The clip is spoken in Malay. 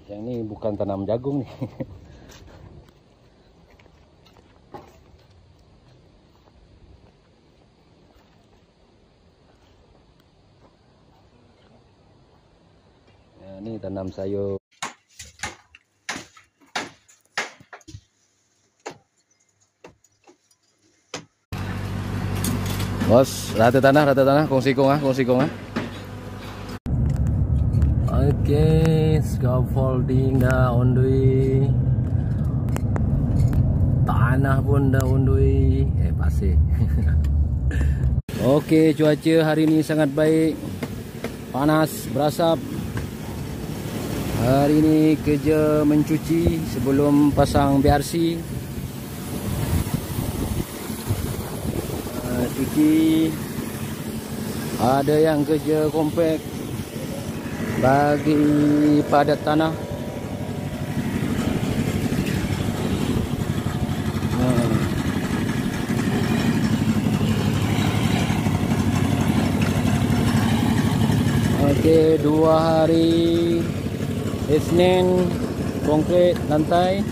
Yang ini bukan tanam jagung nih. Nah, ini tanam sayur. Bos, rata tanah, kongsi kong ah. Okay, scaffolding dah on the way. Tanah pun dah on the way. Pasir. Okay, cuaca hari ini sangat baik. Panas, berasap. Hari ini kerja mencuci sebelum pasang BRC. Cuci. Ada yang kerja kompak bagi padat tanah. Okey, 2 hari Isnin konkret lantai.